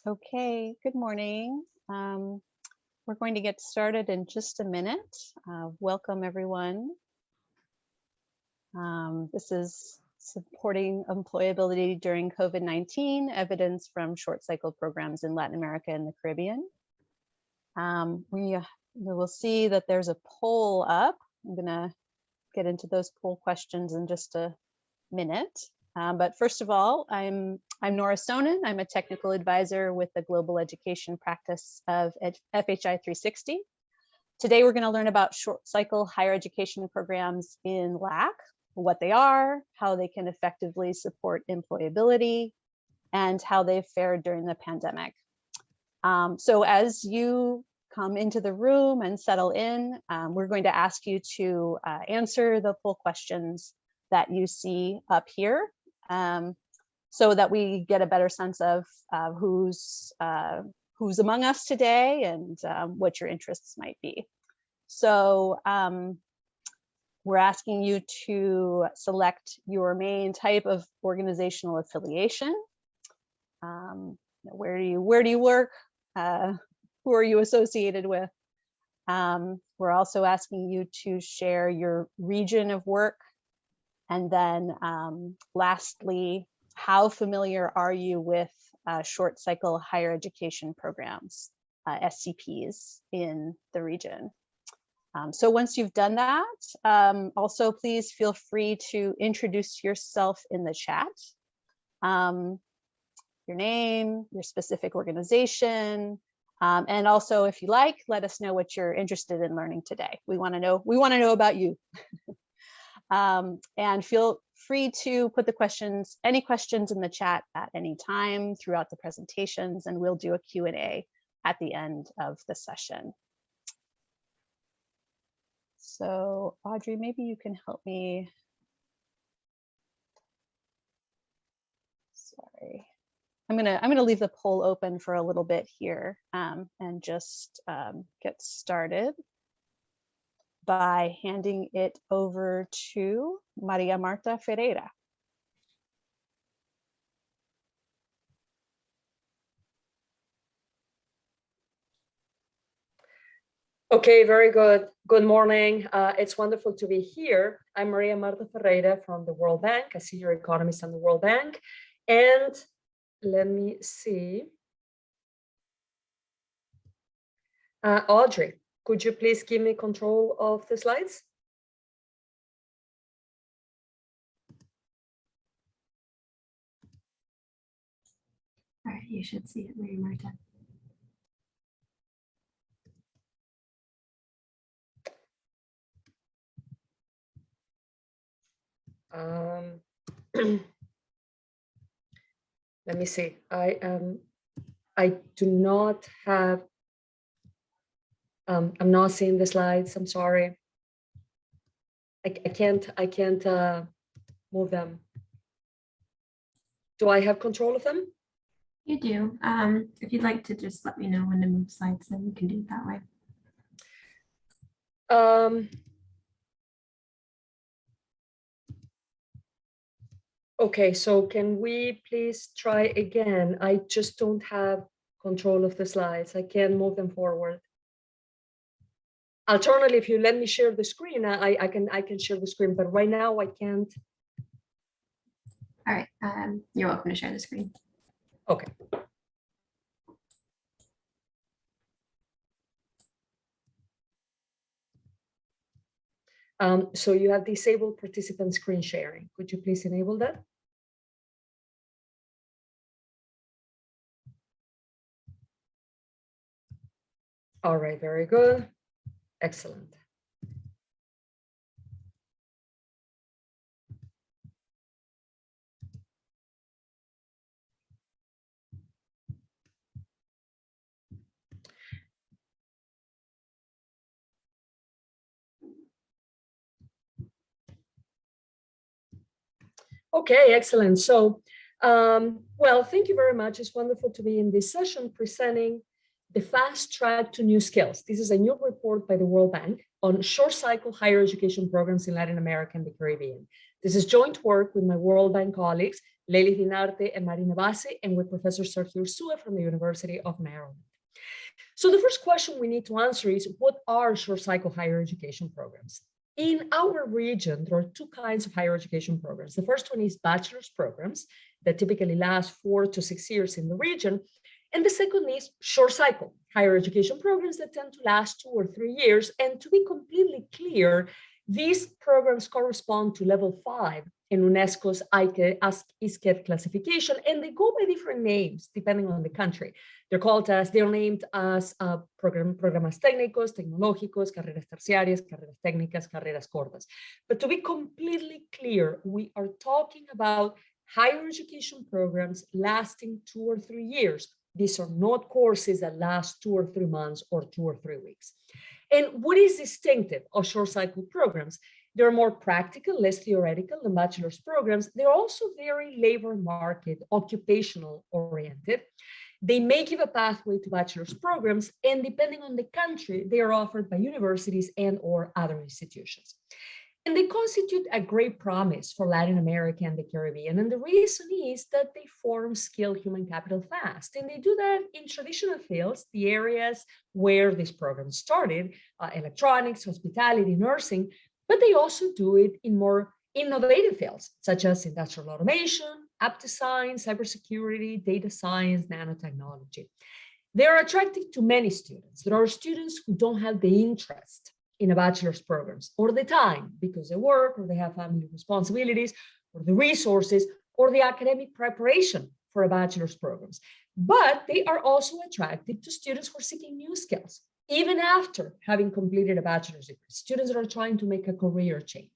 Okay, good morning. We're going to get started in just a minute. Welcome, everyone. This is supporting employability during COVID-19, evidence from short cycle programs in Latin America and the Caribbean. We will see that there's a poll up. I'm going to get into those poll questions in just a minute. But first of all, I'm Nora Sonnen. I'm a technical advisor with the global education practice of FHI 360. Today, we're going to learn about short cycle higher education programs in LAC, what they are, how they can effectively support employability, and how they've fared during the pandemic. So as you come into the room and settle in, we're going to ask you to answer the poll questions that you see up here, so that we get a better sense of who's among us today and what your interests might be. So we're asking you to select your main type of organizational affiliation. Where do you work? Who are you associated with? We're also asking you to share your region of work. And then lastly, how familiar are you with short cycle higher education programs, SCPs, in the region? So once you've done that, also please feel free to introduce yourself in the chat. Your name, your specific organization, and also, if you like, let us know what you're interested in learning today. We want to know about you. And feel free to put any questions in the chat at any time throughout the presentations, and we'll do a Q&A at the end of the session. So Audrey, maybe you can help me. Sorry. I'm gonna leave the poll open for a little bit here and just get started by handing it over to Maria Marta Ferreira. Okay, very good. Good morning. It's wonderful to be here. I'm Maria Marta Ferreira from the World Bank, a senior economist on the World Bank. And let me see. Audrey, could you please give me control of the slides? All right, you should see it, Maria Marta. Let me see. I do not have. I'm not seeing the slides. I'm sorry. I can't move them. Do I have control of them? You do. If you'd like to just let me know when to move slides, then we can do it that way. Okay, so can we please try again? I just don't have control of the slides. I can't move them forward. Alternatively, if you let me share the screen, I can share the screen, but right now I can't. All right, you're welcome to share the screen. Okay. So you have disabled participant screen sharing. Could you please enable that? All right, very good. Excellent. Okay, excellent. So, well, thank you very much. It's wonderful to be in this session presenting the Fast Track to New Skills. This is a new report by the World Bank on short cycle higher education programs in Latin America and the Caribbean. This is joint work with my World Bank colleagues, Lelis Dinarte and Marina Bassi, and with Professor Sergio Ursua from the University of Maryland. So the first question we need to answer is, what are short cycle higher education programs? In our region, there are two kinds of higher education programs. The first one is bachelor's programs that typically last 4 to 6 years in the region. And the second is short cycle higher education programs that tend to last 2 or 3 years. And to be completely clear, these programs correspond to level 5 in UNESCO's ISCEP classification, and they go by different names depending on the country. They're named as programas técnicos, tecnológicos, carreras terciarias, carreras técnicas, carreras cortas. But to be completely clear, we are talking about higher education programs lasting 2 or 3 years. These are not courses that last 2 or 3 months or 2 or 3 weeks. And what is distinctive of short cycle programs? They're more practical, less theoretical than bachelor's programs. They're also very labor market, occupational oriented. They may give a pathway to bachelor's programs, and depending on the country, they are offered by universities and or other institutions. And they constitute a great promise for Latin America and the Caribbean. And the reason is that they form skilled human capital fast. And they do that in traditional fields, the areas where this program started, electronics, hospitality, nursing, but they also do it in more innovative fields, such as industrial automation, app design, cybersecurity, data science, nanotechnology. They are attractive to many students. There are students who don't have the interest in a bachelor's programs or the time because they work or they have family responsibilities or the resources or the academic preparation for a bachelor's programs. But they are also attractive to students who are seeking new skills, even after having completed a bachelor's degree, students that are trying to make a career change.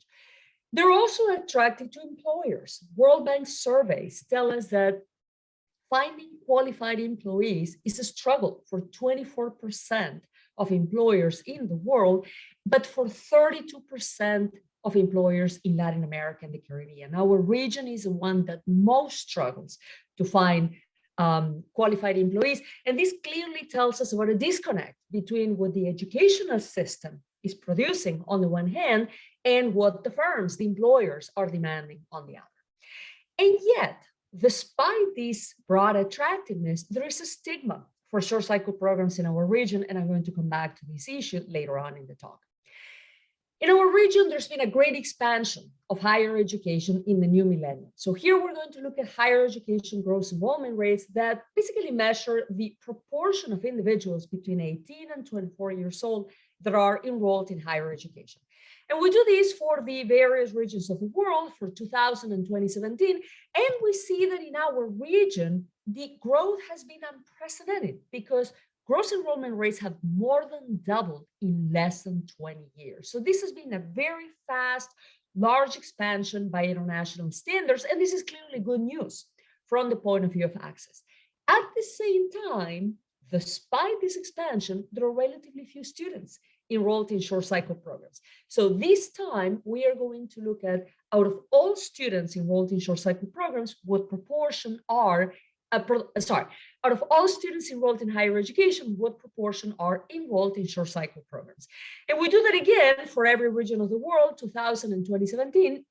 They're also attractive to employers. World Bank surveys tell us that finding qualified employees is a struggle for 24% of employers in the world, but for 32% of employers in Latin America and the Caribbean. Our region is the one that most struggles to find qualified employees. And this clearly tells us about a disconnect between what the educational system is producing on the one hand and what the firms, the employers, are demanding on the other. And yet, despite this broad attractiveness, there is a stigma for short cycle programs in our region, and I'm going to come back to this issue later on in the talk. In our region, there's been a great expansion of higher education in the new millennium. So here we're going to look at higher education gross enrollment rates that basically measure the proportion of individuals between 18 and 24 years old that are enrolled in higher education. And we do this for the various regions of the world for 2000 and 2017. And we see that in our region, the growth has been unprecedented because gross enrollment rates have more than doubled in less than 20 years. So this has been a very fast, large expansion by international standards. And this is clearly good news from the point of view of access. At the same time, despite this expansion, there are relatively few students enrolled in short cycle programs. So this time we are going to look at, out of all students enrolled in short cycle programs, what proportion are, out of all students enrolled in higher education, what proportion are enrolled in short cycle programs. And we do that again for every region of the world, 2000 and 2017.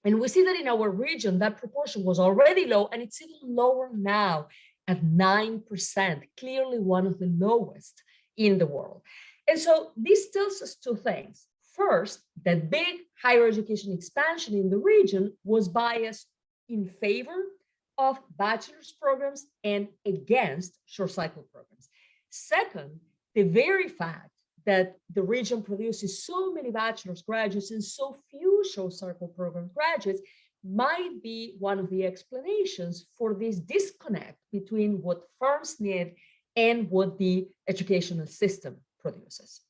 And we see that in our region, that proportion was already low, and it's even lower now at 9%, clearly one of the lowest in the world. And so this tells us two things. First, that big higher education expansion in the region was biased in favor of bachelor's programs and against short cycle programs. Second, the very fact that the region produces so many bachelor's graduates and so few short cycle program graduates might be one of the explanations for this disconnect between what firms need and what the educational system produces.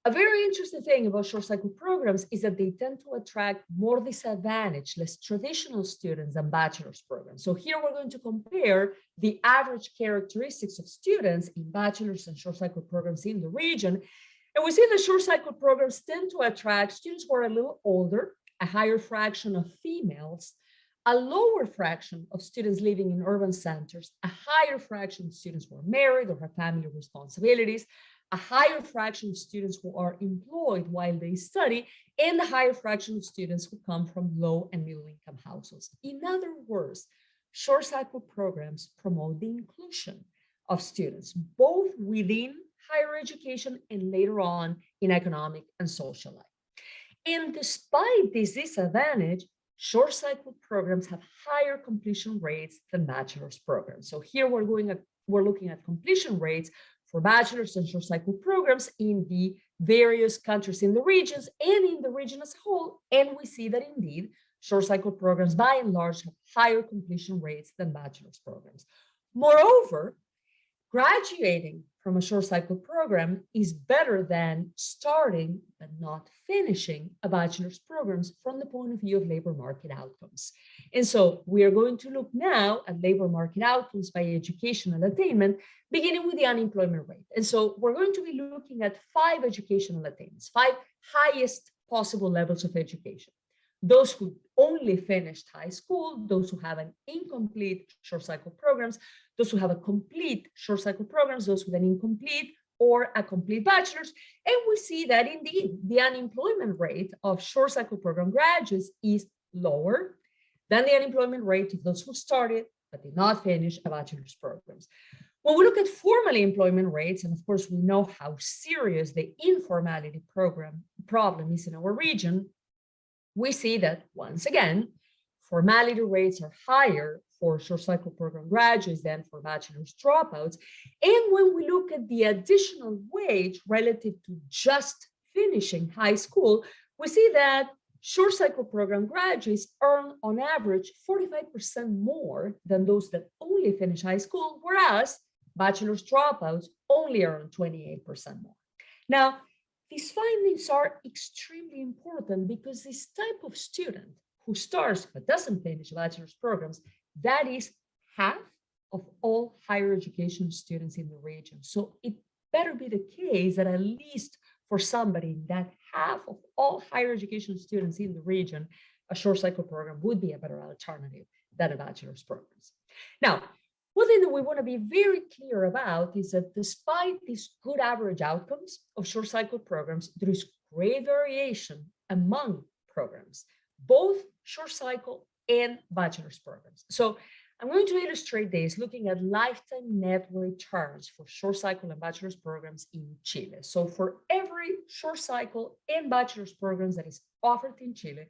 A very interesting thing about short cycle programs is that they tend to attract more disadvantaged, less traditional students than bachelor's programs. So here we're going to compare the average characteristics of students in bachelor's and short cycle programs in the region. And we see that short cycle programs tend to attract students who are a little older, a higher fraction of females, a lower fraction of students living in urban centers, a higher fraction of students who are married or have family responsibilities, a higher fraction of students who are employed while they study, and a higher fraction of students who come from low and middle income households. In other words, short cycle programs promote the inclusion of students, both within higher education and later on in economic and social life. And despite this disadvantage, short cycle programs have higher completion rates than bachelor's programs. So here we're looking at completion rates for bachelor's and short cycle programs in the various countries in the regions and in the region as a whole. And we see that indeed, short cycle programs by and large have higher completion rates than bachelor's programs. Moreover, graduating from a short cycle program is better than starting but not finishing a bachelor's programs from the point of view of labor market outcomes. And so we are going to look now at labor market outcomes by educational attainment, beginning with the unemployment rate. And so we're going to be looking at 5 educational attainments, 5 highest possible levels of education. Those who only finished high school, those who have an incomplete short cycle programs, those who have a complete short cycle programs, those with an incomplete or a complete bachelor's. And we see that indeed the unemployment rate of short cycle program graduates is lower than the unemployment rate of those who started but did not finish a bachelor's programs. When we look at formal employment rates, and of course we know how serious the informality problem is in our region, we see that once again, formality rates are higher for short cycle program graduates than for bachelor's dropouts. And when we look at the additional wage relative to just finishing high school, we see that short cycle program graduates earn on average 45% more than those that only finish high school, whereas bachelor's dropouts only earn 28% more. Now, these findings are extremely important because this type of student who starts but doesn't finish bachelor's programs, that is half of all higher education students in the region. So it better be the case that at least for somebody in that half of all higher education students in the region, a short cycle program would be a better alternative than a bachelor's programs. Now, one thing that we want to be very clear about is that despite these good average outcomes of short cycle programs, there is great variation among programs, both short cycle and bachelor's programs. So I'm going to illustrate this looking at lifetime net returns for short cycle and bachelor's programs in Chile. So for every short cycle and bachelor's programs that is offered in Chile,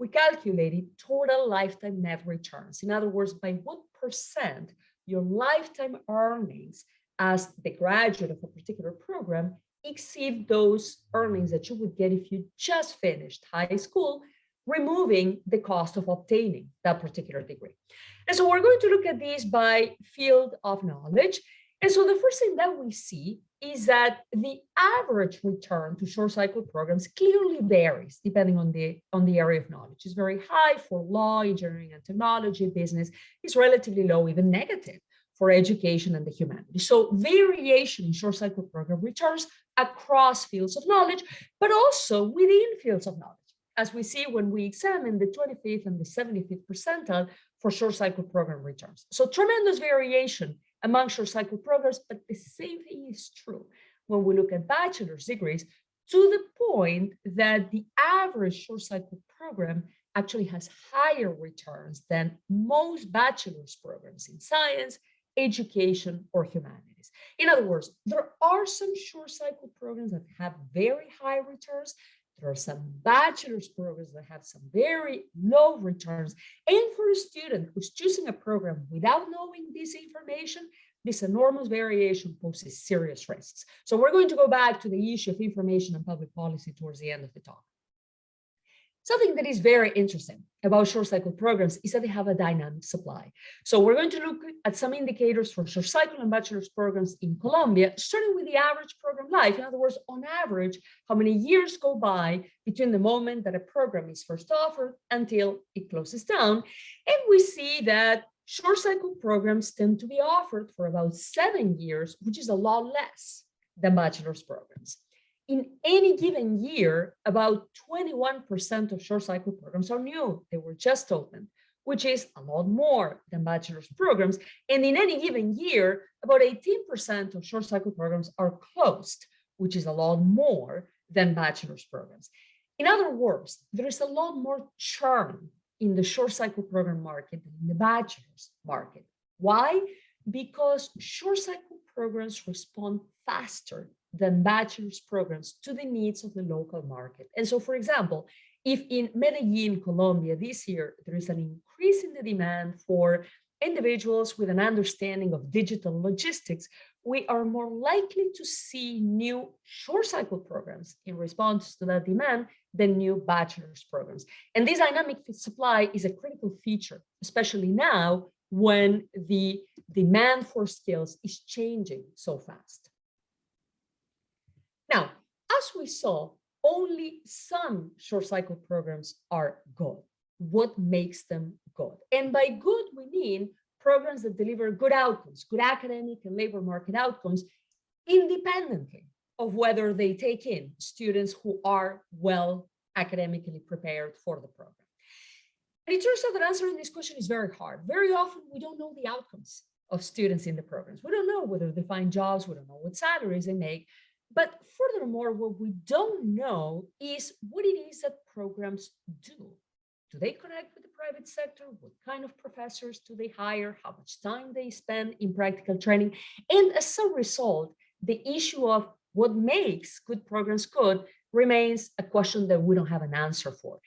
we calculated total lifetime net returns. In other words, by what percent your lifetime earnings as the graduate of a particular program exceed those earnings that you would get if you just finished high school, removing the cost of obtaining that particular degree. And so we're going to look at this by field of knowledge. And so the first thing that we see is that the average return to short cycle programs clearly varies depending on the area of knowledge. It's very high for law, engineering and technology, business. It's relatively low, even negative for education and the humanities. So variation in short cycle program returns across fields of knowledge, but also within fields of knowledge, as we see when we examine the 25th and the 75th percentile for short cycle program returns. So tremendous variation among short cycle programs, but the same thing is true when we look at bachelor's degrees, to the point that the average short cycle program actually has higher returns than most bachelor's programs in science, education, or humanities. In other words, there are some short cycle programs that have very high returns. There are some bachelor's programs that have some very low returns. And for a student who's choosing a program without knowing this information, this enormous variation poses serious risks. So we're going to go back to the issue of information and public policy towards the end of the talk. Something that is very interesting about short cycle programs is that they have a dynamic supply. So we're going to look at some indicators for short cycle and bachelor's programs in Colombia, starting with the average program life. In other words, on average, how many years go by between the moment that a program is first offered until it closes down. And we see that short cycle programs tend to be offered for about 7 years, which is a lot less than bachelor's programs. In any given year, about 21% of short cycle programs are new. They were just opened, which is a lot more than bachelor's programs. And in any given year, about 18% of short cycle programs are closed, which is a lot more than bachelor's programs. In other words, there is a lot more churn in the short cycle program market than in the bachelor's market. Why? Because short cycle programs respond faster than bachelor's programs to the needs of the local market. And so, for example, if in Medellin, Colombia, this year, there is an increase in the demand for individuals with an understanding of digital logistics, we are more likely to see new short cycle programs in response to that demand than new bachelor's programs. And this dynamic supply is a critical feature, especially now when the demand for skills is changing so fast. Now, as we saw, only some short cycle programs are good. What makes them good? And by good, we mean programs that deliver good outcomes, good academic and labor market outcomes, independently of whether they take in students who are well academically prepared for the program. And it turns out that answering this question is very hard. Very often, we don't know the outcomes of students in the programs. We don't know whether they find jobs, we don't know what salaries they make. But furthermore, what we don't know is what it is that programs do. Do they connect with the private sector? What kind of professors do they hire? How much time they spend in practical training? And as a result, the issue of what makes good programs good remains a question that we don't have an answer for.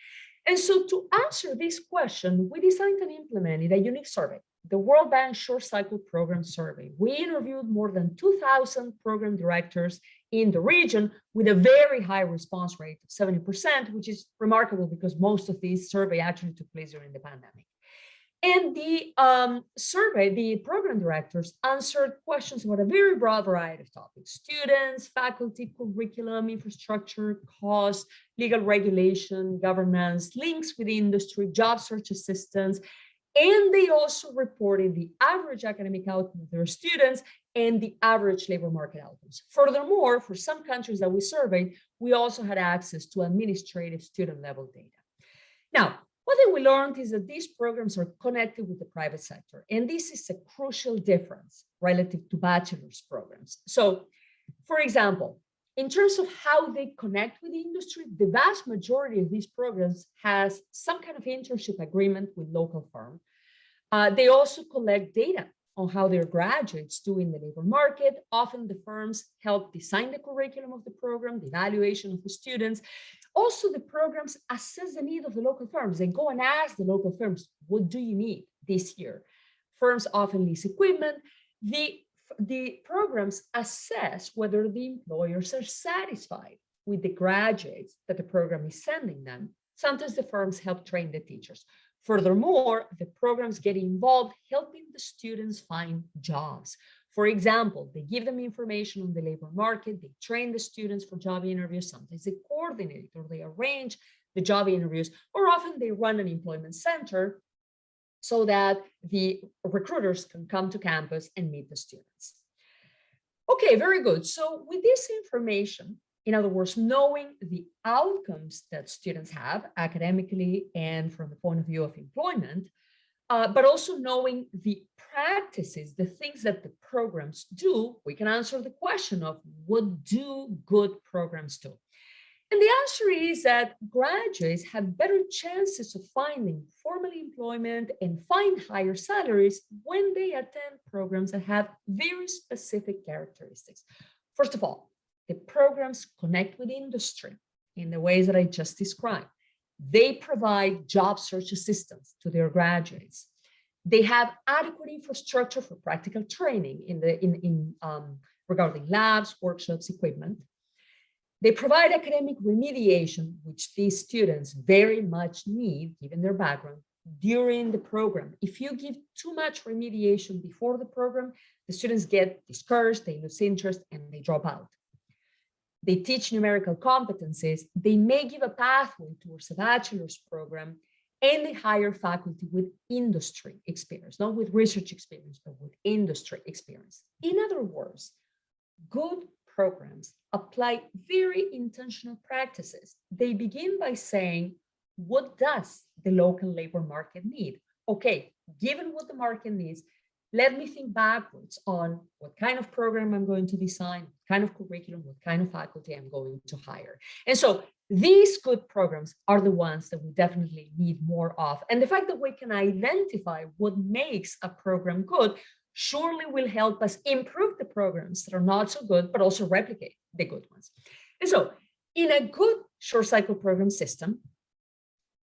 And so to answer this question, we designed and implemented a unique survey, the World Bank Short Cycle Program Survey. We interviewed more than 2,000 program directors in the region with a very high response rate of 70%, which is remarkable because most of these survey actually took place during the pandemic. And the survey, the program directors answered questions about a very broad variety of topics: students, faculty, curriculum, infrastructure, cost, legal regulation, governance, links with industry, job search assistance. And they also reported the average academic outcome of their students and the average labor market outcomes. Furthermore, for some countries that we surveyed, we also had access to administrative student level data. Now, one thing we learned is that these programs are connected with the private sector, and this is a crucial difference relative to bachelor's programs. So, for example, in terms of how they connect with the industry, the vast majority of these programs has some kind of internship agreement with local firm. They also collect data on how their graduates do in the labor market. Often the firms help design the curriculum of the program, the evaluation of the students. Also, the programs assess the need of the local firms. They go and ask the local firms, what do you need this year? Firms often lease equipment. The programs assess whether the employers are satisfied with the graduates that the program is sending them. Sometimes the firms help train the teachers. Furthermore, the programs get involved helping the students find jobs. For example, they give them information on the labor market, they train the students for job interviews, sometimes they coordinate or they arrange the job interviews, or often they run an employment center so that the recruiters can come to campus and meet the students. Okay, very good. So with this information, in other words, knowing the outcomes that students have academically and from the point of view of employment, but also knowing the practices, the things that the programs do, we can answer the question of what do good programs do? And the answer is that graduates have better chances of finding formal employment and find higher salaries when they attend programs that have very specific characteristics. First of all, the programs connect with industry in the ways that I just described. They provide job search assistance to their graduates. They have adequate infrastructure for practical training regarding labs, workshops, equipment. They provide academic remediation, which these students very much need, given their background, during the program. If you give too much remediation before the program, the students get discouraged, they lose interest, and they drop out. They teach numerical competencies. They may give a pathway towards a bachelor's program, and they hire faculty with industry experience, not with research experience, but with industry experience. In other words, good programs apply very intentional practices. They begin by saying, what does the local labor market need? Okay, given what the market needs, let me think backwards on what kind of program I'm going to design, what kind of curriculum, what kind of faculty I'm going to hire. And so these good programs are the ones that we definitely need more of. And the fact that we can identify what makes a program good surely will help us improve the programs that are not so good, but also replicate the good ones. And so in a good short cycle program system,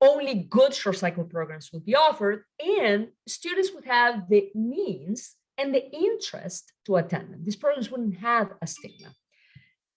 only good short cycle programs would be offered, and students would have the means and the interest to attend them. These programs wouldn't have a stigma.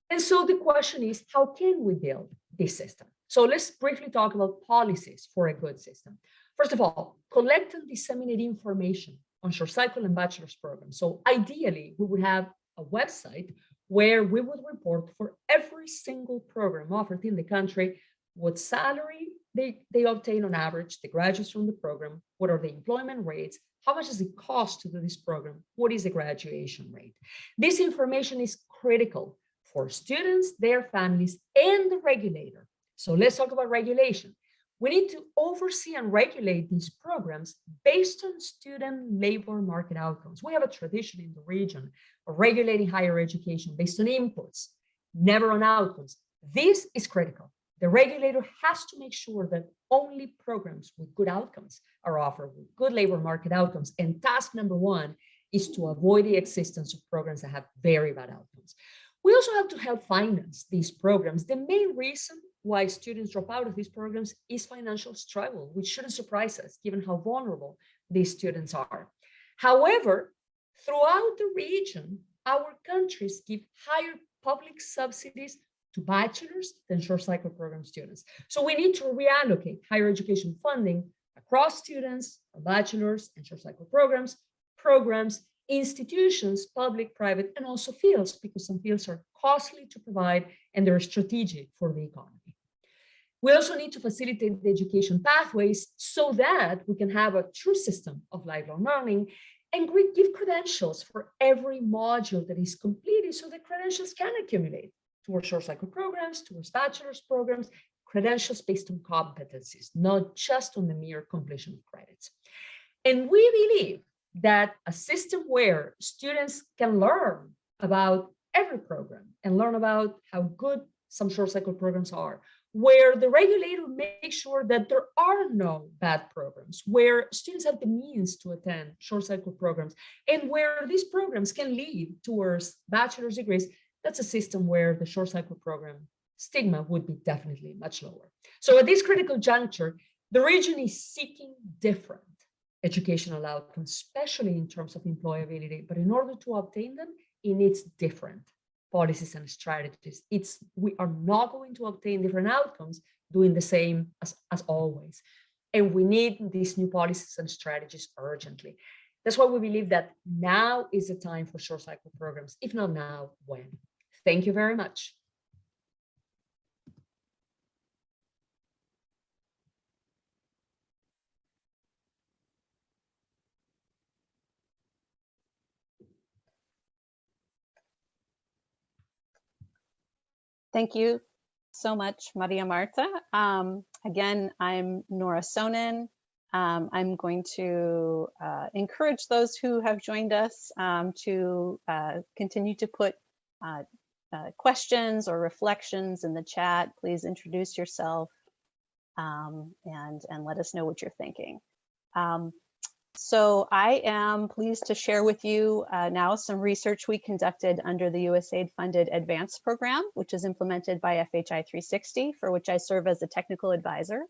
And so the question is, how can we build this system? So let's briefly talk about policies for a good system. First of all, collect and disseminate information on short cycle and bachelor's programs. So ideally, we would have a website where we would report for every single program offered in the country what salary they obtain on average, the graduates from the program, what are the employment rates, how much does it cost to do this program, what is the graduation rate. This information is critical for students, their families, and the regulator. So let's talk about regulation. We need to oversee and regulate these programs based on student labor market outcomes. We have a tradition in the region of regulating higher education based on inputs, never on outcomes. This is critical. The regulator has to make sure that only programs with good outcomes are offered with good labor market outcomes. And task number one is to avoid the existence of programs that have very bad outcomes. We also have to help finance these programs. The main reason why students drop out of these programs is financial struggle, which shouldn't surprise us given how vulnerable these students are. However, throughout the region, our countries give higher public subsidies to bachelor's than short cycle program students. So we need to reallocate higher education funding across students, bachelor's and short cycle programs, institutions, public, private, and also fields, because some fields are costly to provide and they're strategic for the economy. We also need to facilitate the education pathways so that we can have a true system of lifelong learning, and we give credentials for every module that is completed so that credentials can accumulate towards short cycle programs, towards bachelor's programs, credentials based on competencies, not just on the mere completion of credits. And we believe that a system where students can learn about every program and learn about how good some short cycle programs are, where the regulator makes sure that there are no bad programs, where students have the means to attend short cycle programs, and where these programs can lead towards bachelor's degrees, that's a system where the short cycle program stigma would be definitely much lower. So at this critical juncture, the region is seeking different educational outcomes, especially in terms of employability, but in order to obtain them, it needs different policies and strategies. We are not going to obtain different outcomes doing the same as always. And we need these new policies and strategies urgently. That's why we believe that now is the time for short cycle programs. If not now, when? Thank you very much. Thank you so much, Maria Marta. Again, I'm Nora Sonnen. I'm going to encourage those who have joined us to continue to put questions or reflections in the chat. Please introduce yourself and let us know what you're thinking. So I am pleased to share with you now some research we conducted under the USAID-funded ADVANCE program, which is implemented by FHI 360, for which I serve as a technical advisor.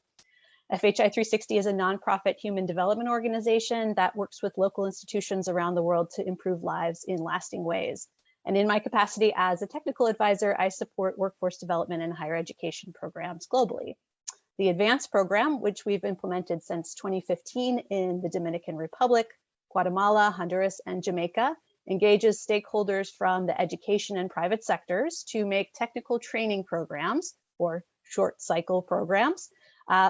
FHI 360 is a nonprofit human development organization that works with local institutions around the world to improve lives in lasting ways. And in my capacity as a technical advisor, I support workforce development and higher education programs globally. The ADVANCE program, which we've implemented since 2015 in the Dominican Republic, Guatemala, Honduras, and Jamaica, engages stakeholders from the education and private sectors to make technical training programs, or short cycle programs,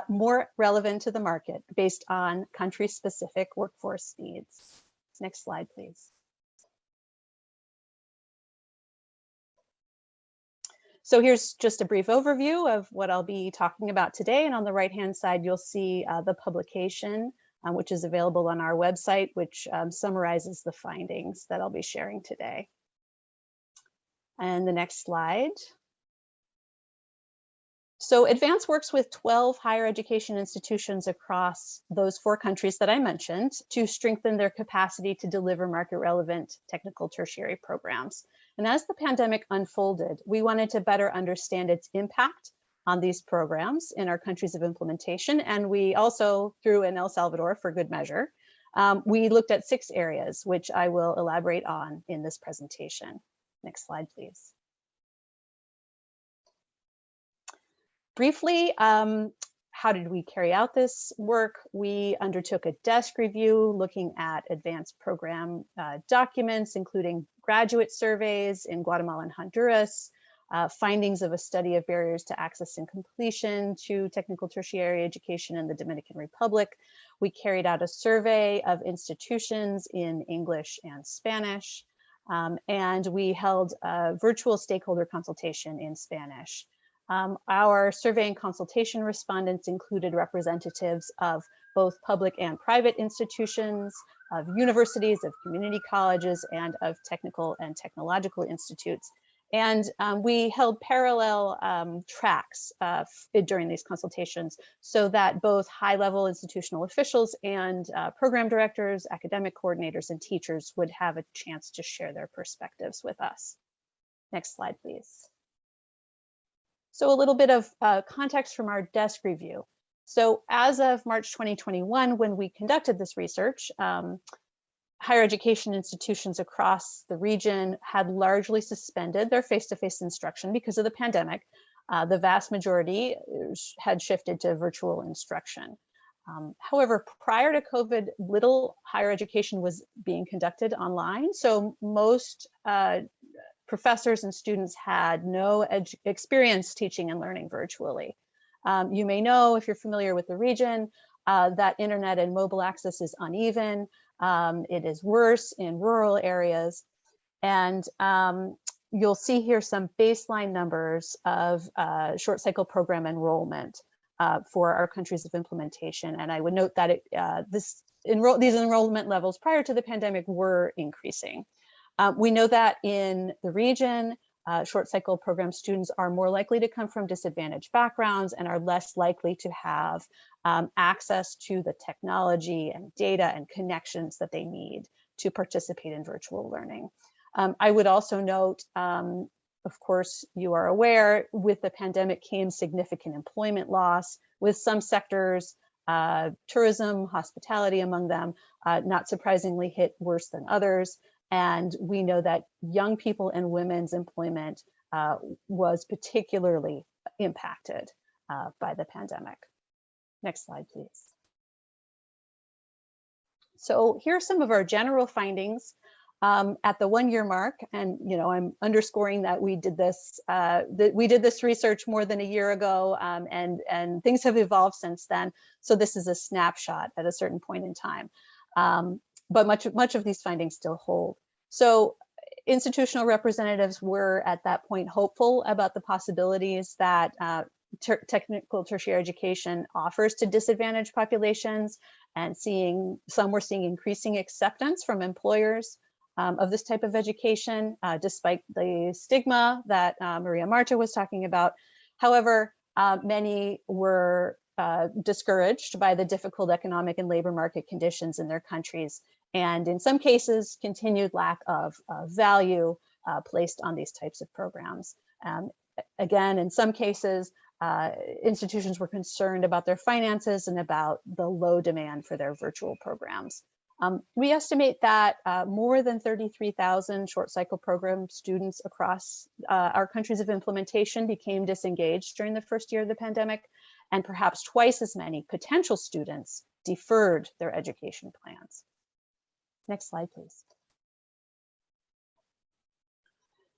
more relevant to the market based on country-specific workforce needs. Next slide, please. So here's just a brief overview of what I'll be talking about today. And on the right-hand side, you'll see the publication which is available on our website, which summarizes the findings that I'll be sharing today. And the next slide. So Advance works with 12 higher education institutions across those 4 countries that I mentioned to strengthen their capacity to deliver market relevant technical tertiary programs. And as the pandemic unfolded, we wanted to better understand its impact on these programs in our countries of implementation. And we also threw in El Salvador for good measure. We looked at 6 areas, which I will elaborate on in this presentation. Next slide, please. Briefly, how did we carry out this work? We undertook a desk review looking at advanced program documents, including graduate surveys in Guatemala and Honduras, findings of a study of barriers to access and completion to technical tertiary education in the Dominican Republic. We carried out a survey of institutions in English and Spanish, and we held a virtual stakeholder consultation in Spanish. Our survey and consultation respondents included representatives of both public and private institutions, of universities, of community colleges, and of technical and technological institutes. And we held parallel tracks during these consultations so that both high-level institutional officials and program directors, academic coordinators, and teachers would have a chance to share their perspectives with us. Next slide, please. So a little bit of context from our desk review. So as of March 2021, when we conducted this research, higher education institutions across the region had largely suspended their face-to-face instruction because of the pandemic. The vast majority had shifted to virtual instruction. However, prior to COVID, little higher education was being conducted online. So most professors and students had no experience teaching and learning virtually. You may know, if you're familiar with the region, that internet and mobile access is uneven. It is worse in rural areas. And you'll see here some baseline numbers of short cycle program enrollment for our countries of implementation. And I would note that these enrollment levels prior to the pandemic were increasing. We know that in the region, short cycle program students are more likely to come from disadvantaged backgrounds and are less likely to have access to the technology and data and connections that they need to participate in virtual learning. I would also note, of course, you are aware, with the pandemic came significant employment loss, with some sectors, tourism, hospitality among them, not surprisingly hit worse than others. And we know that young people and women's employment was particularly impacted by the pandemic. Next slide, please. So here are some of our general findings at the 1-year mark. And I'm underscoring that we did this research more than a year ago, and things have evolved since then. So this is a snapshot at a certain point in time. But much of these findings still hold. So institutional representatives were at that point hopeful about the possibilities that technical tertiary education offers to disadvantaged populations, and some were seeing increasing acceptance from employers of this type of education, despite the stigma that Maria Marta was talking about. However, many were discouraged by the difficult economic and labor market conditions in their countries, and in some cases, continued lack of value placed on these types of programs. Again, in some cases, institutions were concerned about their finances and about the low demand for their virtual programs. We estimate that more than 33,000 short cycle program students across our countries of implementation became disengaged during the first year of the pandemic, and perhaps twice as many potential students deferred their education plans. Next slide, please.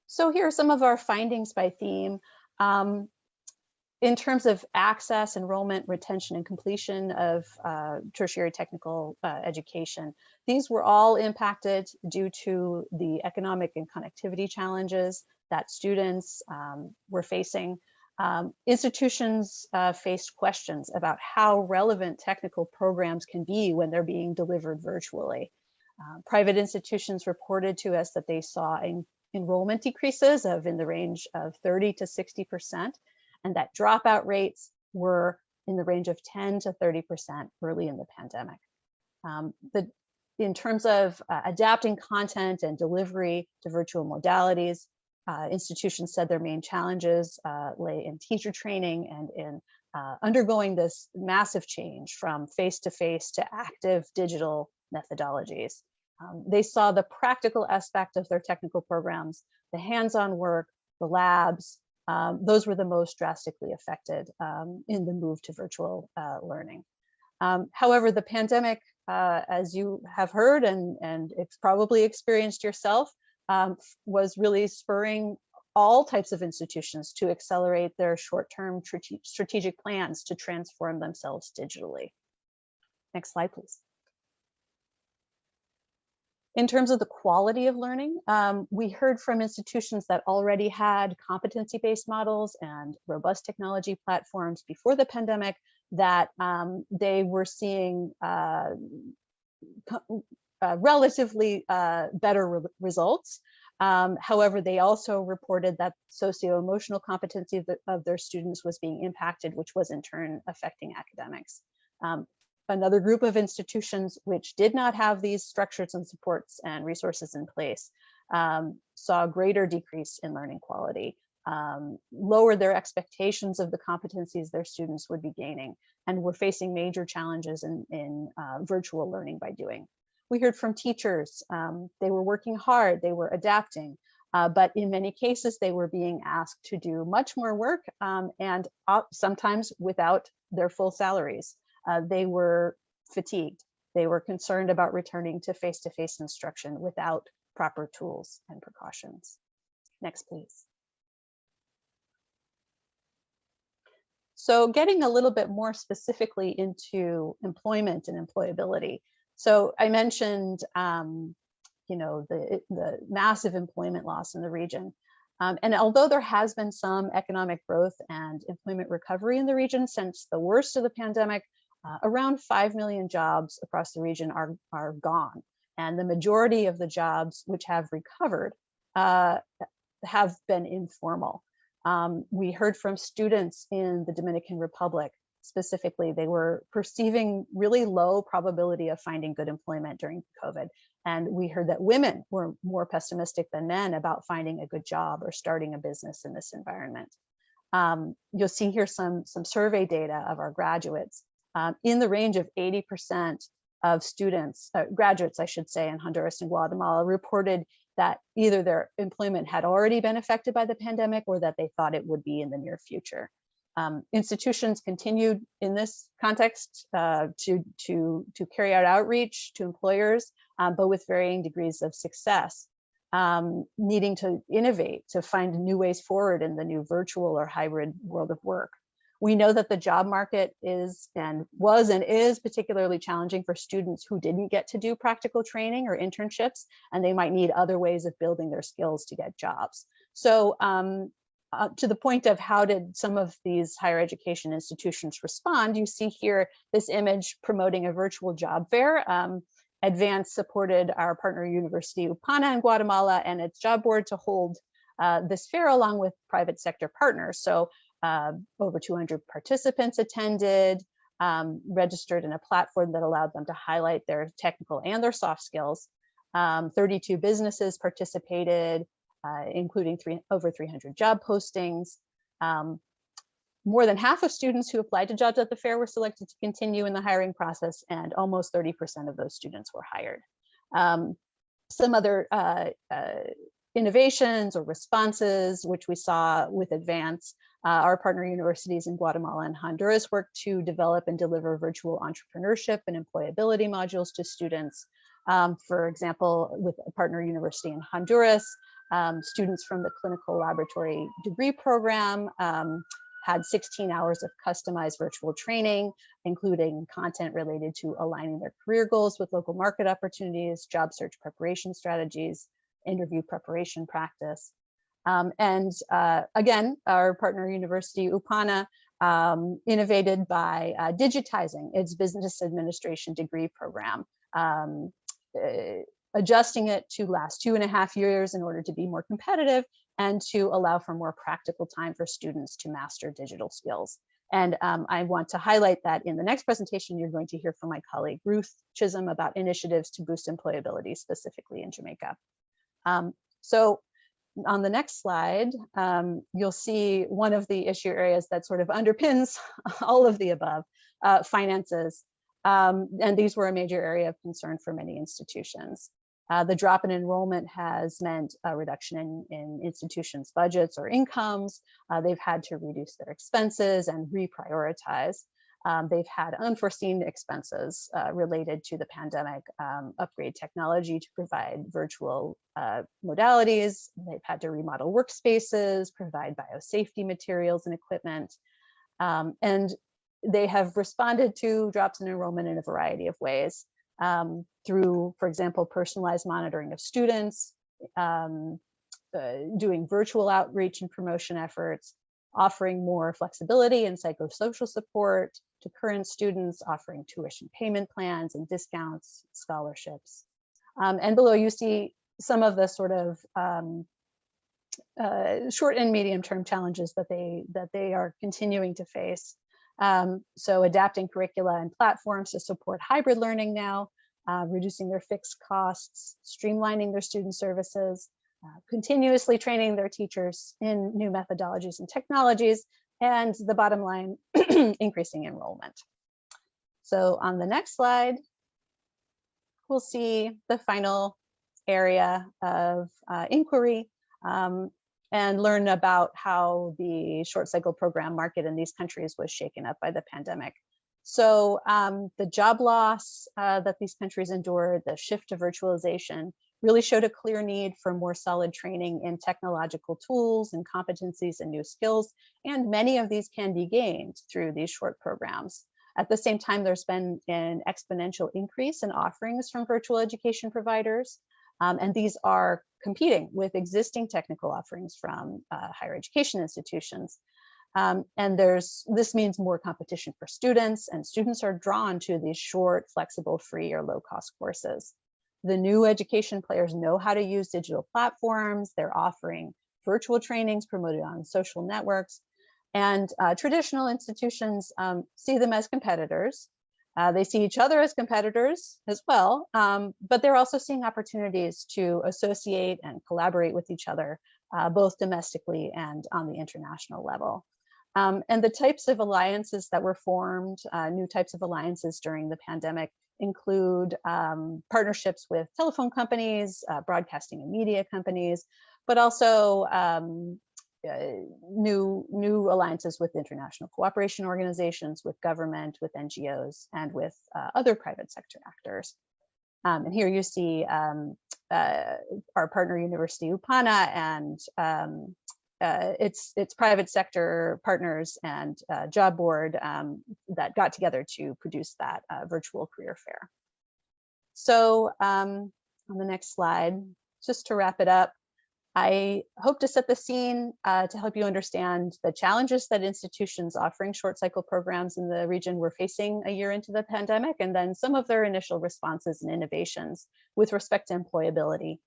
So here are some of our findings by theme. In terms of access, enrollment, retention, and completion of tertiary technical education, these were all impacted due to the economic and connectivity challenges that students were facing. Institutions faced questions about how relevant technical programs can be when they're being delivered virtually. Private institutions reported to us that they saw enrollment decreases of in the range of 30 to 60%, and that dropout rates were in the range of 10 to 30% early in the pandemic. In terms of adapting content and delivery to virtual modalities, institutions said their main challenges lay in teacher training and in undergoing this massive change from face-to-face to active digital methodologies. They saw the practical aspect of their technical programs, the hands-on work, the labs, those were the most drastically affected in the move to virtual learning. However, the pandemic, as you have heard and it's probably experienced yourself, was really spurring all types of institutions to accelerate their short-term strategic plans to transform themselves digitally. Next slide, please. In terms of the quality of learning, we heard from institutions that already had competency-based models and robust technology platforms before the pandemic that they were seeing relatively better results. However, they also reported that socio-emotional competency of their students was being impacted, which was in turn affecting academics. Another group of institutions which did not have these structures and supports and resources in place saw a greater decrease in learning quality, lowered their expectations of the competencies their students would be gaining, and were facing major challenges in virtual learning by doing. We heard from teachers, they were working hard, they were adapting, but in many cases they were being asked to do much more work and sometimes without their full salaries. They were fatigued. They were concerned about returning to face-to-face instruction without proper tools and precautions. Next, please. So getting a little bit more specifically into employment and employability. So I mentioned, the massive employment loss in the region. And although there has been some economic growth and employment recovery in the region since the worst of the pandemic, around 5 million jobs across the region are gone. And the majority of the jobs which have recovered have been informal. We heard from students in the Dominican Republic. Specifically, they were perceiving really low probability of finding good employment during COVID. And we heard that women were more pessimistic than men about finding a good job or starting a business in this environment. You'll see here some survey data of our graduates. In the range of 80% of students, graduates, I should say, in Honduras and Guatemala reported that either their employment had already been affected by the pandemic or that they thought it would be in the near future. Institutions continued in this context to carry out outreach to employers, but with varying degrees of success, needing to innovate to find new ways forward in the new virtual or hybrid world of work. We know that the job market was and is particularly challenging for students who didn't get to do practical training or internships, and they might need other ways of building their skills to get jobs. So to the point of how did some of these higher education institutions respond, you see here this image promoting a virtual job fair. Advance supported our partner university UPANA in Guatemala and its job board to hold this fair along with private sector partners. So over 200 participants attended, registered in a platform that allowed them to highlight their technical and their soft skills. 32 businesses participated, including over 300 job postings. More than half of students who applied to jobs at the fair were selected to continue in the hiring process, and almost 30% of those students were hired. Some other innovations or responses, which we saw with Advance, our partner universities in Guatemala and Honduras worked to develop and deliver virtual entrepreneurship and employability modules to students. For example, with a partner university in Honduras, students from the clinical laboratory degree program had 16 hours of customized virtual training, including content related to aligning their career goals with local market opportunities, job search preparation strategies, interview preparation practice. Again, our partner university, UPANA, innovated by digitizing its business administration degree program, adjusting it to last 2.5 years in order to be more competitive and to allow for more practical time for students to master digital skills. And I want to highlight that in the next presentation, you're going to hear from my colleague, Ruth Chisholm, about initiatives to boost employability, specifically in Jamaica. So on the next slide, you'll see one of the issue areas that sort of underpins all of the above, finances. And these were a major area of concern for many institutions. The drop in enrollment has meant a reduction in institutions' budgets or incomes. They've had to reduce their expenses and reprioritize. They've had unforeseen expenses related to the pandemic, upgrade technology to provide virtual modalities. They've had to remodel workspaces, provide biosafety materials and equipment. And they have responded to drops in enrollment in a variety of ways. Through, for example, personalized monitoring of students, doing virtual outreach and promotion efforts, offering more flexibility and psychosocial support to current students, offering tuition payment plans and discounts, scholarships. And below you see some of the sort of short and medium term challenges that they are continuing to face. So adapting curricula and platforms to support hybrid learning now, reducing their fixed costs, streamlining their student services, continuously training their teachers in new methodologies and technologies, and the bottom line, increasing enrollment. So on the next slide, we'll see the final area of inquiry and learn about how the short cycle program market in these countries was shaken up by the pandemic. So the job loss that these countries endured, the shift to virtualization, really showed a clear need for more solid training in technological tools and competencies and new skills. And many of these can be gained through these short programs. At the same time, there's been an exponential increase in offerings from virtual education providers. And these are competing with existing technical offerings from higher education institutions. And this means more competition for students, and students are drawn to these short, flexible, free or low-cost courses. The new education players know how to use digital platforms. They're offering virtual trainings promoted on social networks. And traditional institutions see them as competitors. They see each other as competitors as well, but they're also seeing opportunities to associate and collaborate with each other, both domestically and on the international level. And the types of alliances that were formed, new types of alliances during the pandemic, include partnerships with telephone companies, broadcasting and media companies, but also new alliances with international cooperation organizations, with government, with NGOs, and with other private sector actors. And here you see our partner university, UPANA, and its private sector partners and job board that got together to produce that virtual career fair. So on the next slide, just to wrap it up, I hope to set the scene to help you understand the challenges that institutions offering short cycle programs in the region were facing a year into the pandemic, and then some of their initial responses and innovations with respect to employability.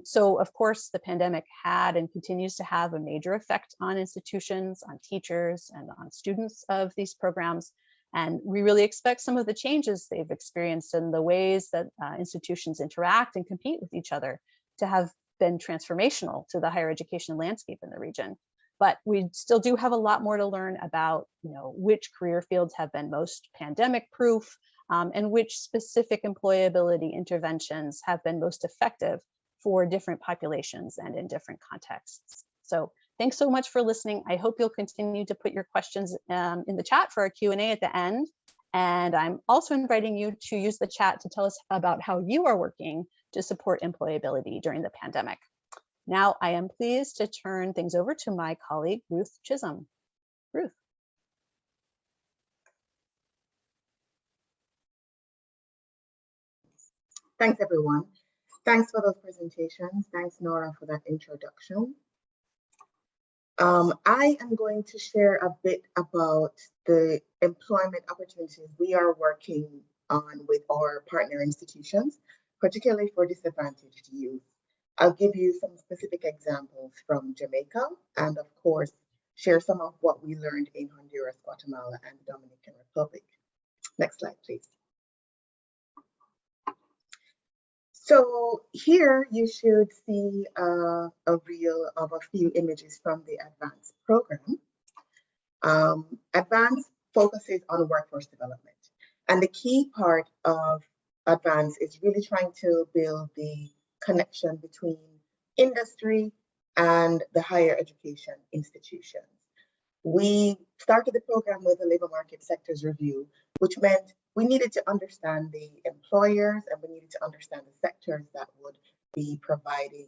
So of course, the pandemic had and continues to have a major effect on institutions, on teachers, and on students of these programs. And we really expect some of the changes they've experienced and the ways that institutions interact and compete with each other to have been transformational to the higher education landscape in the region. But we still do have a lot more to learn about, which career fields have been most pandemic proof, and which specific employability interventions have been most effective for different populations and in different contexts. So thanks so much for listening. I hope you'll continue to put your questions in the chat for our Q&A at the end. And I'm also inviting you to use the chat to tell us about how you are working to support employability during the pandemic. Now, I am pleased to turn things over to my colleague, Ruth Chisholm. Ruth. Thanks, everyone. Thanks for those presentations. Thanks, Nora, for that introduction. I am going to share a bit about the employment opportunities we are working on with our partner institutions, particularly for disadvantaged youth. I'll give you some specific examples from Jamaica and, of course, share some of what we learned in Honduras, Guatemala, and the Dominican Republic. Next slide, please. So here you should see a reel of a few images from the advanced program. Advanced focuses on workforce development. And the key part of advanced is really trying to build the connection between industry and the higher education institutions. We started the program with a labor market sectors review, which meant we needed to understand the employers and we needed to understand the sectors that would be providing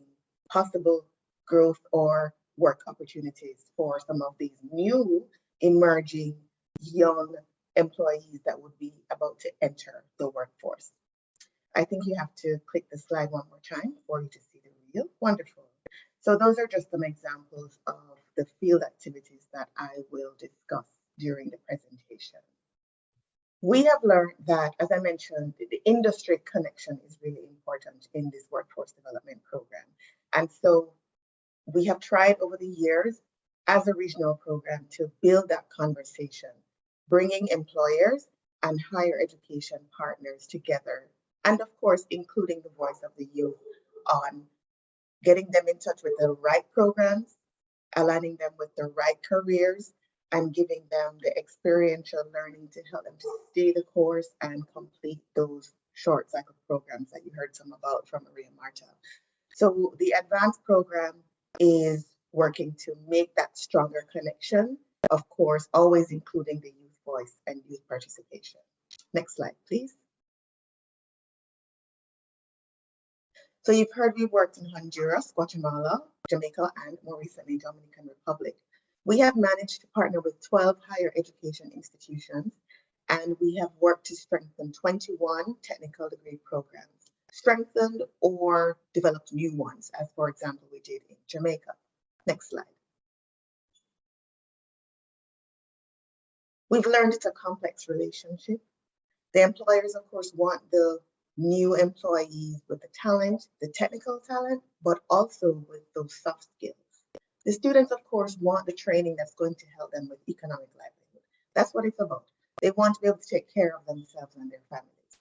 possible growth or work opportunities for some of these new emerging young employees that would be about to enter the workforce. I think you have to click the slide one more time for you to see the reel. Wonderful. So those are just some examples of the field activities that I will discuss during the presentation. We have learned that, as I mentioned, the industry connection is really important in this workforce development program. And so we have tried over the years as a regional program to build that conversation, bringing employers and higher education partners together, and of course, including the voice of the youth on getting them in touch with the right programs, aligning them with the right careers, and giving them the experiential learning to help them to stay the course and complete those short cycle programs that you heard some about from Maria Marta. So the advanced program is working to make that stronger connection, of course, always including the youth voice and youth participation. Next slide, please. So you've heard we worked in Honduras, Guatemala, Jamaica, and more recently, Dominican Republic. We have managed to partner with 12 higher education institutions, and we have worked to strengthen 21 technical degree programs, strengthened or developed new ones, as for example, we did in Jamaica. Next slide. We've learned it's a complex relationship. The employers, of course, want the new employees with the talent, the technical talent, but also with those soft skills. The students, of course, want the training that's going to help them with economic livelihood. That's what it's about. They want to be able to take care of themselves and their families.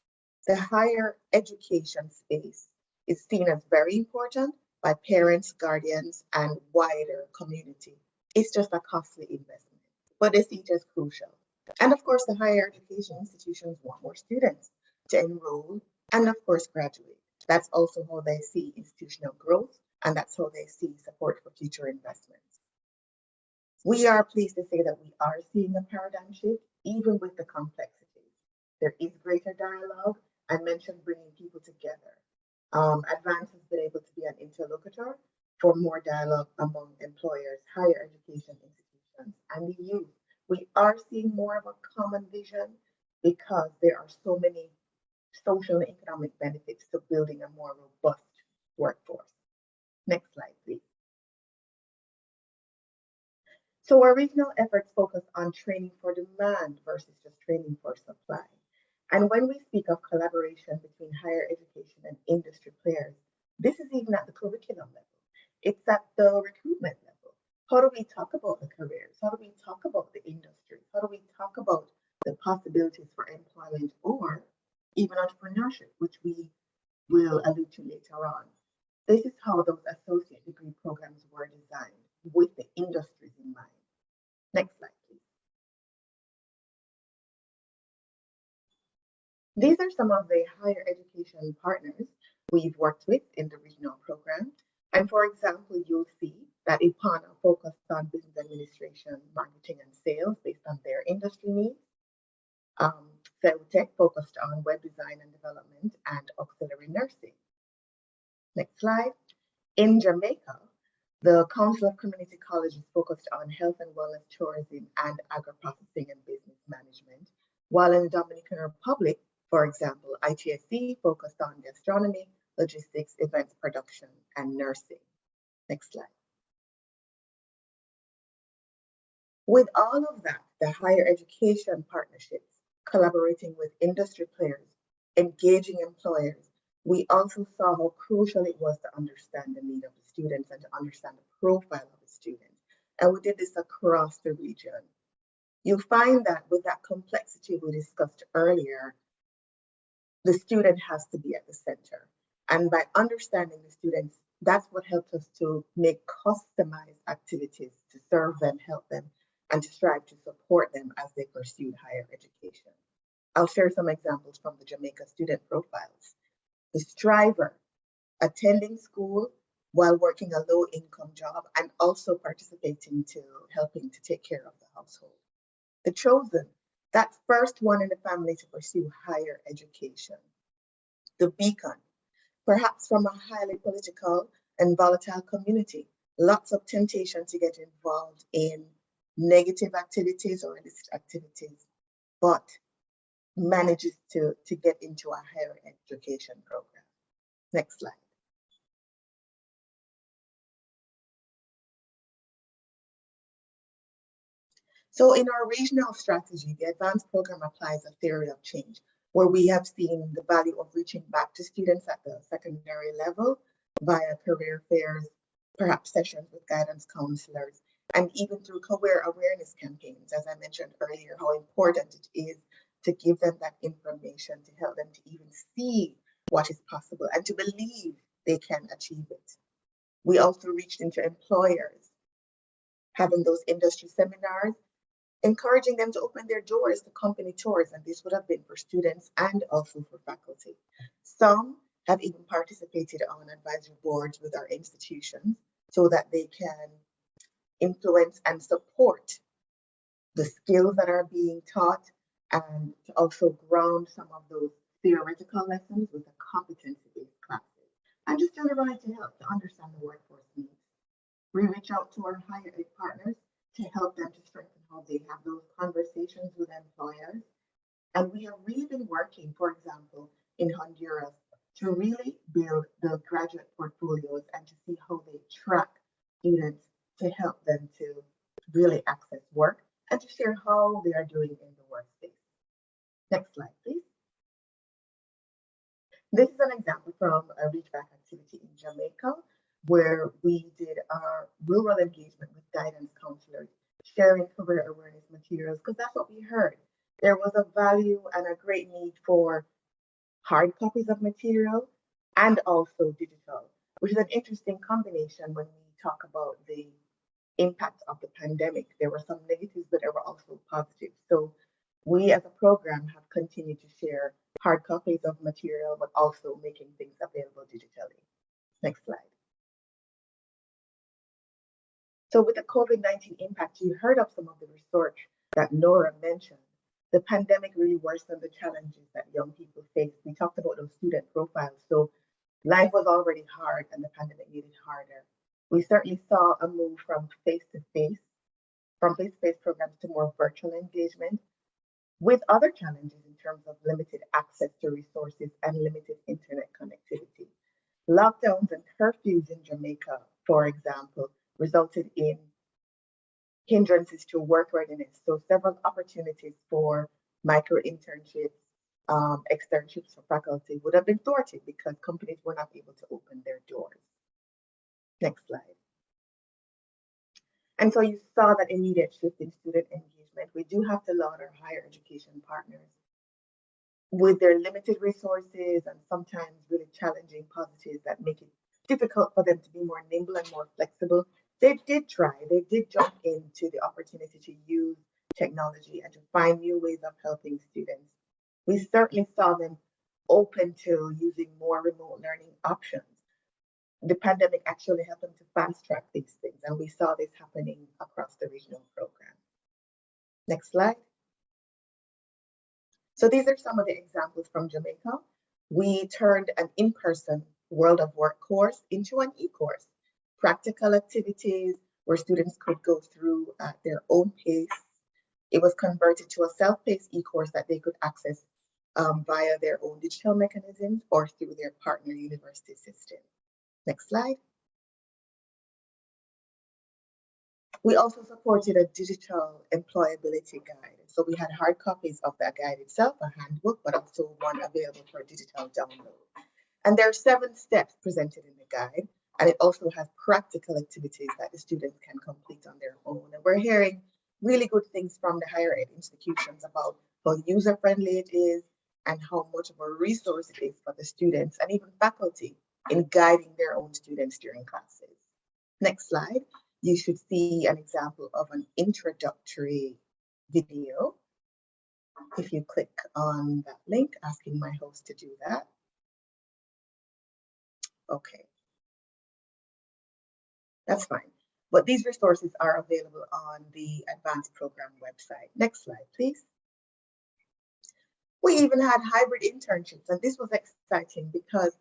The higher education space is seen as very important by parents, guardians, and wider community. It's just a costly investment, but they see it as crucial. And of course, the higher education institutions want more students to enroll and of course graduate. That's also how they see institutional growth, and that's how they see support for future investments. We are pleased to say that we are seeing a paradigm shift, even with the complexities. There is greater dialogue. I mentioned bringing people together. Advance has been able to be an interlocutor for more dialogue among employers, higher education institutions, and the youth. We are seeing more of a common vision because there are so many social and economic benefits to building a more robust workforce. Next slide, please. So our regional efforts focus on training for demand versus just training for supply. And when we speak of collaboration between higher education and industry players, this is even at the curriculum level. It's at the recruitment level. How do we talk about the careers? How do we talk about the industry? How do we talk about the possibilities for employment or even entrepreneurship, which we will allude to later on? This is how those associate degree programs were designed with the industries in mind. Next slide, please. These are some of the higher education partners we've worked with in the regional program. And for example, you'll see that IPANA focused on business administration, marketing, and sales based on their industry needs. Tech focused on web design and development and auxiliary nursing. Next slide. In Jamaica, the Council of Community Colleges focused on health and wellness, tourism, and agri-processing and business management, while in the Dominican Republic, for example, ITSC focused on gastronomy, logistics, events production, and nursing. Next slide. With all of that, the higher education partnerships, collaborating with industry players, engaging employers, we also saw how crucial it was to understand the need of the students and to understand the profile of the student. And we did this across the region. You find that with that complexity we discussed earlier, the student has to be at the center. And by understanding the students, that's what helped us to make customized activities to serve them, help them, and to strive to support them as they pursued higher education. I'll share some examples from the Jamaica student profiles. The striver, attending school while working a low-income job and also participating to helping to take care of the household. The chosen, that first one in the family to pursue higher education. The beacon, perhaps from a highly political and volatile community, lots of temptation to get involved in negative activities or illicit activities, but manages to get into a higher education program. Next slide. So in our regional strategy, the advanced program applies a theory of change, where we have seen the value of reaching back to students at the secondary level via career fairs, perhaps sessions with guidance counselors, and even through career awareness campaigns. As I mentioned earlier, how important it is to give them that information to help them to even see what is possible and to believe they can achieve it. We also reached into employers, having those industry seminars, encouraging them to open their doors to company tours, and this would have been for students and also for faculty. Some have even participated on advisory boards with our institutions so that they can influence and support the skills that are being taught and to also ground some of those theoretical lessons with the competency-based classes and just generally to help to understand the workforce needs. We reach out to our higher ed partners to help them to strengthen how they have those conversations with employers. And we have really been working, for example, in Honduras to really build the graduate portfolios and to see how they track students to help them to really access work and to share how they are doing in the workspace. Next slide, please. This is an example from a reach back activity in Jamaica, where we did our rural engagement with guidance counselors, sharing career awareness materials, because that's what we heard. There was a value and a great need for hard copies of material and also digital, which is an interesting combination when we talk about the impact of the pandemic. There were some negatives, but there were also positives. So we as a program have continued to share hard copies of material, but also making things available digitally. Next slide. So with the COVID-19 impact, you heard of some of the research that Nora mentioned. The pandemic really worsened the challenges that young people face. We talked about those student profiles. So life was already hard and the pandemic made it harder. We certainly saw a move from face-to-face programs to more virtual engagement, with other challenges in terms of limited access to resources and limited internet connectivity. Lockdowns and curfews in Jamaica, for example, resulted in hindrances to work readiness. So several opportunities for micro internships, externships for faculty would have been thwarted because companies were not able to open their doors. Next slide. And so you saw that immediate shift in student engagement. We do have to laud our higher education partners. With their limited resources and sometimes really challenging positives that make it difficult for them to be more nimble and more flexible, they did try, they did jump into the opportunity to use technology and to find new ways of helping students. We certainly saw them open to using more remote learning options. The pandemic actually helped them to fast track these things, and we saw this happening across the regional program. Next slide. So these are some of the examples from Jamaica. We turned an in-person World of Work course into an e-course. Practical activities where students could go through at their own pace. It was converted to a self-paced e-course that they could access via their own digital mechanisms or through their partner university system. Next slide. We also supported a digital employability guide. So we had hard copies of that guide itself, a handbook, but also one available for digital download. And there are 7 steps presented in the guide, and it also has practical activities that the students can complete on their own. And we're hearing really good things from the higher ed institutions about how user-friendly it is and how much of a resource it is for the students and even faculty in guiding their own students during classes. Next slide. You should see an example of an introductory video. If you click on that link, asking my host to do that. Okay. That's fine. But these resources are available on the advanced program website. Next slide, please. We even had hybrid internships, and this was exciting because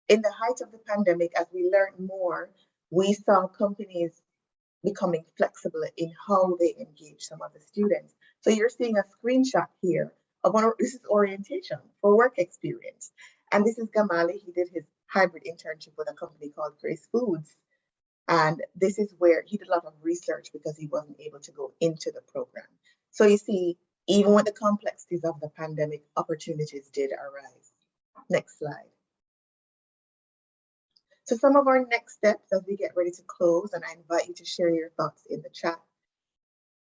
in the height of the pandemic, as we learned more, we saw companies becoming flexible in how they engage some of the students. So you're seeing a screenshot here of this is orientation for work experience. And this is Gamali. He did his hybrid internship with a company called Grace Foods. And this is where he did a lot of research because he wasn't able to go into the program. So you see, even with the complexities of the pandemic, opportunities did arise. Next slide. So some of our next steps as we get ready to close, and I invite you to share your thoughts in the chat.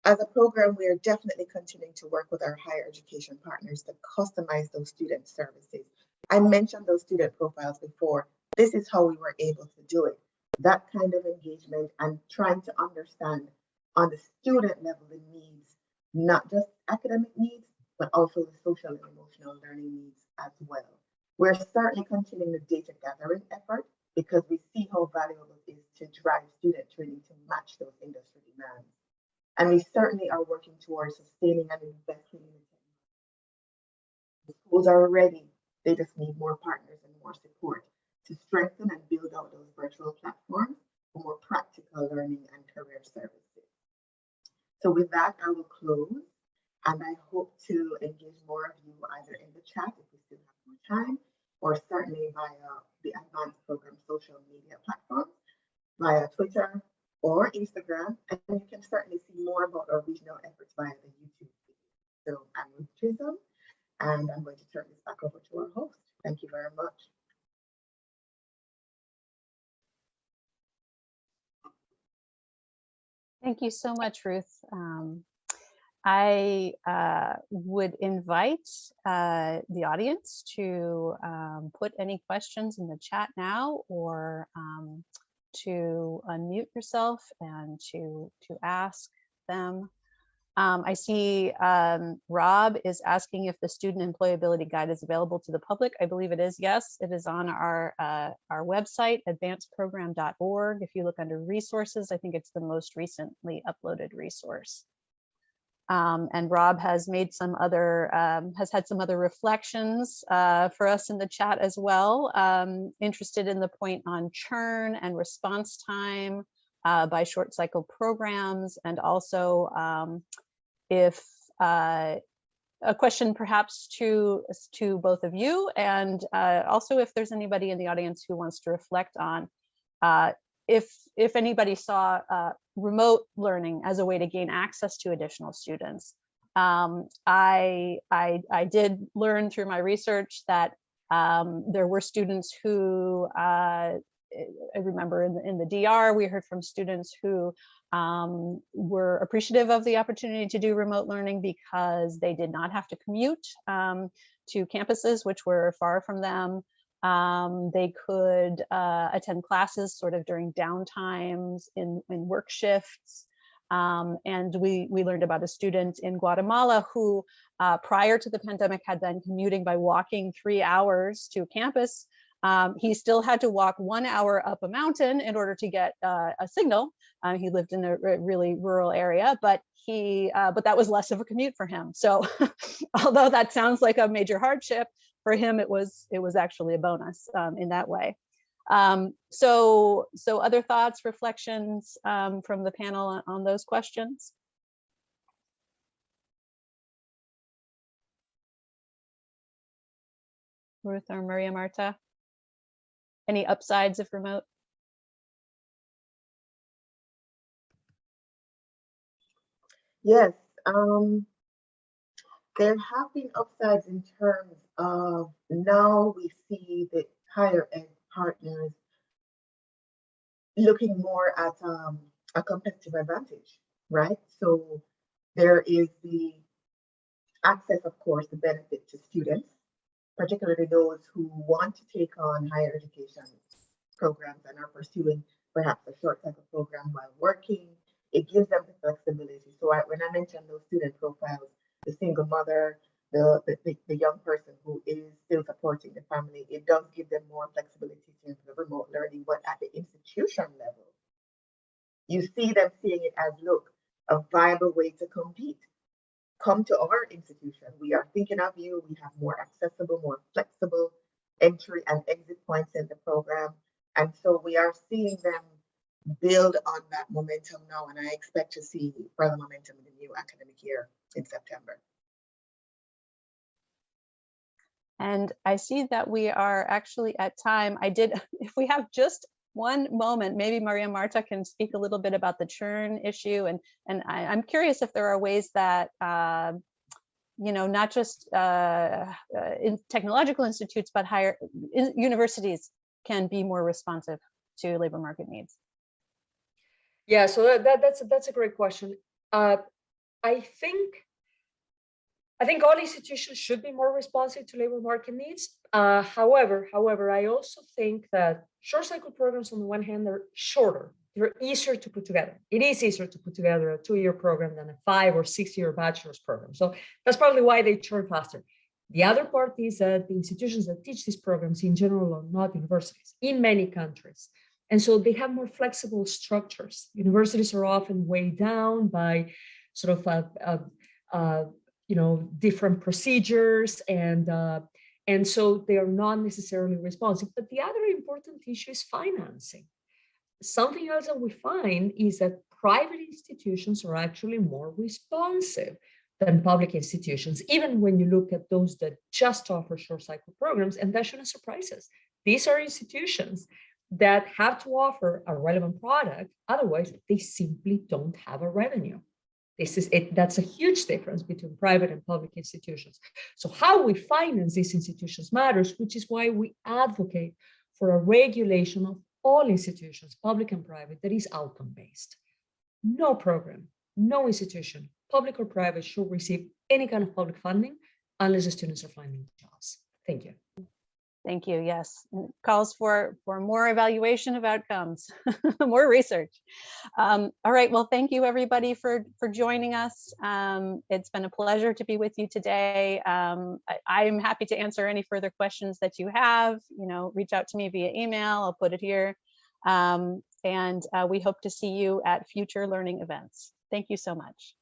As a program, we are definitely continuing to work with our higher education partners to customize those student services. I mentioned those student profiles before. This is how we were able to do it. That kind of engagement and trying to understand on the student level the needs, not just academic needs, but also the social and emotional learning needs as well. We're certainly continuing the data gathering effort because we see how valuable it is to drive student training to match those industry demands. And we certainly are working towards sustaining and investing in it. The schools are ready, they just need more partners and more support to strengthen and build out those virtual platforms for more practical learning and career services. So with that, I will close, and I hope to engage more of you either in the chat if we still have more time, or certainly via the advanced program social media platforms, via Twitter or Instagram, and you can certainly see more about our regional efforts via the YouTube video. So I'm Ruth Chisholm, and I'm going to turn this back over to our host. Thank you very much. Thank you so much, Ruth. I would invite the audience to put any questions in the chat now, or to unmute yourself and to ask them. I see Rob is asking if the student employability guide is available to the public. I believe it is. Yes, it is on our website, advancedprogram.org. If you look under resources, I think it's the most recently uploaded resource. And Rob has made some other, has had some other reflections for us in the chat as well. Interested in the point on churn and response time by short cycle programs, and also if a question perhaps to both of you, and also if there's anybody in the audience who wants to reflect on if anybody saw remote learning as a way to gain access to additional students. I did learn through my research that there were students who, I remember in the DR, we heard from students who were appreciative of the opportunity to do remote learning because they did not have to commute to campuses which were far from them. They could attend classes sort of during downtimes in work shifts. And we learned about a student in Guatemala who prior to the pandemic had been commuting by walking 3 hours to campus. He still had to walk 1 hour up a mountain in order to get a signal. He lived in a really rural area, but that was less of a commute for him. So although that sounds like a major hardship, for him it was actually a bonus in that way. So other thoughts, reflections from the panel on those questions? Ruth or Maria Marta? Any upsides of remote? Yes, there have been upsides in terms of now we see the higher ed partners looking more at a competitive advantage, right? So there is the access, of course, the benefit to students, particularly those who want to take on higher education programs and are pursuing perhaps a short cycle program while working. It gives them the flexibility. So when I mentioned those student profiles, the single mother, the young person who is still supporting the family, it does give them more flexibility to the remote learning. But at the institution level, you see them seeing it as, look, a viable way to compete. Come to our institution. We are thinking of you. We have more accessible, more flexible entry and exit points in the program. And so we are seeing them build on that momentum now. And I expect to see further momentum in the new academic year in September. And I see that we are actually at time. If we have just one moment, maybe Maria Marta can speak a little bit about the churn issue. And I'm curious if there are ways that, not just in technological institutes, but higher universities can be more responsive to labor market needs. Yeah, so that's a great question. I think all institutions should be more responsive to labor market needs. However, I also think that short cycle programs on the one hand are shorter. They're easier to put together. It is easier to put together a 2-year program than a 5 or 6 year bachelor's program. So that's probably why they churn faster. The other part is that the institutions that teach these programs in general are not universities in many countries. And so they have more flexible structures. Universities are often weighed down by sort of different procedures, and so they are not necessarily responsive. But the other important issue is financing. Something else that we find is that private institutions are actually more responsive than public institutions, even when you look at those that just offer short cycle programs, and that shouldn't surprise us. These are institutions that have to offer a relevant product, otherwise they simply don't have a revenue. That's a huge difference between private and public institutions. So how we finance these institutions matters, which is why we advocate for a regulation of all institutions, public and private, that is outcome-based. No program, no institution, public or private, should receive any kind of public funding unless the students are finding jobs. Thank you. Thank you. Yes, and it calls for more evaluation of outcomes, more research. All right. Well, thank you everybody for joining us. It's been a pleasure to be with you today. I'm happy to answer any further questions that you have. Reach out to me via email. I'll put it here. And we hope to see you at future learning events. Thank you so much.